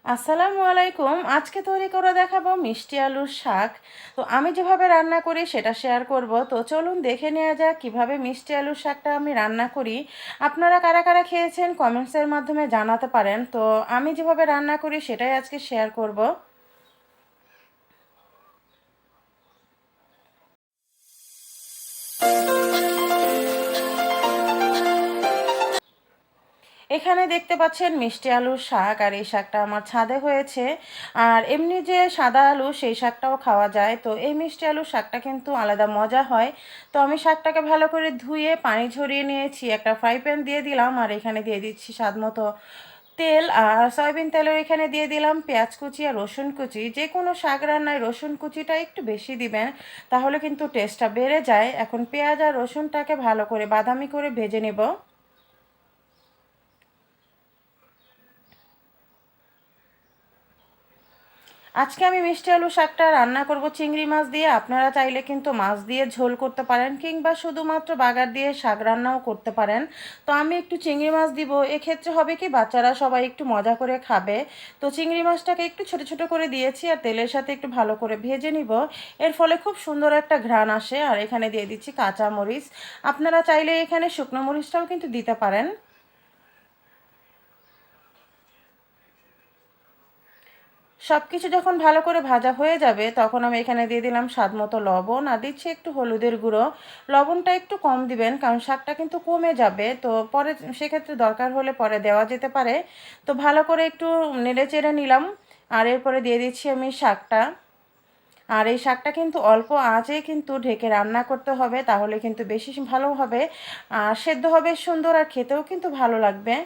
আসসালামু আলাইকুম। আজকে তৈরি করে দেখাবো মিষ্টি আলুর শাক। তো আমি যেভাবে রান্না করি সেটা শেয়ার করব। তো চলুন দেখে নেওয়া যাক কিভাবে মিষ্টি আলুর শাকটা আমি রান্না করি। আপনারা কারা কারা খেয়েছেন কমেন্টসের মাধ্যমে জানাতে পারেন। তো আমি যেভাবে রান্না করি সেটাই আজকে শেয়ার করব। এখানে দেখতে পাচ্ছেন মিষ্টি আলুর শাক, আর এই শাকটা আমার ছাদে হয়েছে। আর এমনি যে সাদা আলু সেই শাকটাও খাওয়া যায়, তো এই মিষ্টি আলুর শাকটা কিন্তু আলাদা মজা হয়। তো আমি শাকটাকে ভালো করে ধুয়ে পানি ঝরিয়ে নিয়েছি, একটা ফ্রাই প্যান দিয়ে দিলাম, আর এখানে দিয়ে দিচ্ছি স্বাদ মতো তেল। আর সয়াবিন তেলেও এখানে দিয়ে দিলাম পেঁয়াজ কুচি আর রসুন কুচি। যে কোনো শাক রান্নায় রসুন কুচিটা একটু বেশি দিবেন, তাহলে কিন্তু টেস্টটা বেড়ে যায়। এখন পেঁয়াজ আর রসুনটাকে ভালো করে বাদামি করে ভেজে নেব। আজকে আমি মিষ্টি আলু শাকটা রান্না করব চিংড়ি মাছ দিয়ে। আপনারা চাইলে কিন্তু মাছ দিয়ে ঝোল করতে পারেন, কিংবা শুধুমাত্র বাগার দিয়ে শাক রান্নাও করতে পারেন। তো আমি একটু চিংড়ি মাছ দিব, এক্ষেত্রে হবে কি বাচ্চারা সবাই একটু মজা করে খাবে। তো চিংড়ি মাছটাকে একটু ছোট ছোট করে দিয়েছি, আর তেলের সাথে একটু ভালো করে ভেজে নিব। এর ফলে খুব সুন্দর একটা ঘ্রাণ আসে। আর এখানে দিয়ে দিচ্ছি কাঁচা মরিচ। আপনারা চাইলে এখানে শুকনো মরিচটাও কিন্তু দিতে পারেন। সব কিছু যখন ভালো করে ভাজা হয়ে যাবে, তখন আমি এখানে দিয়ে দিলাম স্বাদ মতো লবণ, আর দিচ্ছি একটু হলুদের গুঁড়ো। লবণটা একটু কম দিবেন, কারণ শাকটা কিন্তু কমে যাবে। তো পরে সেক্ষেত্রে দরকার হলে পরে দেওয়া যেতে পারে। তো ভালো করে একটু নেড়ে চেড়ে নিলাম। আর এরপরে দিয়ে দিচ্ছি আমি শাকটা। আর এই শাকটা কিন্তু অল্প আঁচে কিন্তু ঢেকে রান্না করতে হবে, তাহলে কিন্তু বেশি ভালো হবে। আর সেদ্ধ হবে সুন্দর, আর খেতেও কিন্তু ভালো লাগবে।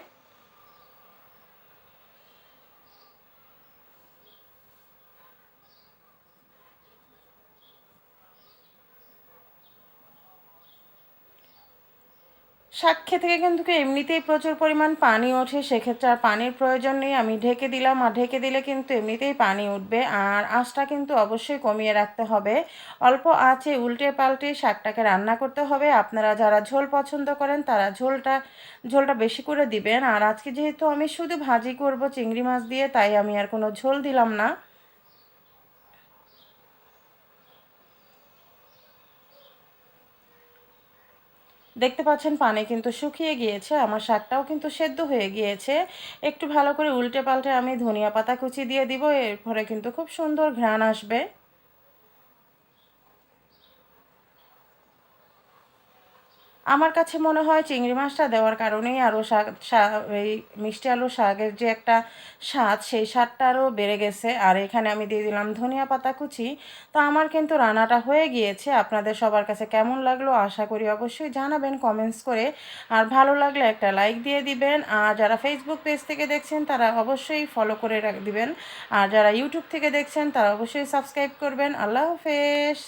শাক খেতে কিন্তু এমনিতেই প্রচুর পরিমাণ পানি ওঠে, সেক্ষেত্রে আর পানির প্রয়োজন নেই। আমি ঢেকে দিলাম, আর ঢেকে দিলে কিন্তু এমনিতেই পানি উঠবে। আর আঁচটা কিন্তু অবশ্যই কমিয়ে রাখতে হবে। অল্প আঁচে উল্টে পাল্টে শাকটাকে রান্না করতে হবে। আপনারা যারা ঝোল পছন্দ করেন তারা ঝোলটা বেশি করে দিবেন। আর আজকে যেহেতু আমি শুধু ভাজি করব চিংড়ি মাছ দিয়ে, তাই আমি আর কোনো ঝোল দিলাম না। দেখতে পাচ্ছেন পানি কিন্তু শুকিয়ে গিয়েছে, আমার শাকটাও কিন্তু সেদ্ধ হয়ে গিয়েছে। একটু ভালো করে উল্টে পাল্টে আমি ধনিয়া পাতা কুচি দিয়ে দিব, এরপরে কিন্তু খুব সুন্দর ঘ্রাণ আসবে। আমার কাছে মনে হয় চিংড়ি মাছটা দেওয়ার কারণেই আরও এই মিষ্টি আলু শাকের যে একটা স্বাদ, সেই স্বাদটা আরও বেড়ে গেছে। আর এখানে আমি দিয়ে দিলাম ধনিয়া পাতা কুচি। তো আমার কিন্তু রান্নাটা হয়ে গিয়েছে। আপনাদের সবার কাছে কেমন লাগলো আশা করি অবশ্যই জানাবেন কমেন্টস করে। আর ভালো লাগলে একটা লাইক দিয়ে দিবেন। আর যারা ফেসবুক পেজ থেকে দেখছেন তারা অবশ্যই ফলো করে দিবেন। আর যারা ইউটিউব থেকে দেখছেন তারা অবশ্যই সাবস্ক্রাইব করবেন। আল্লাহ হাফেজ।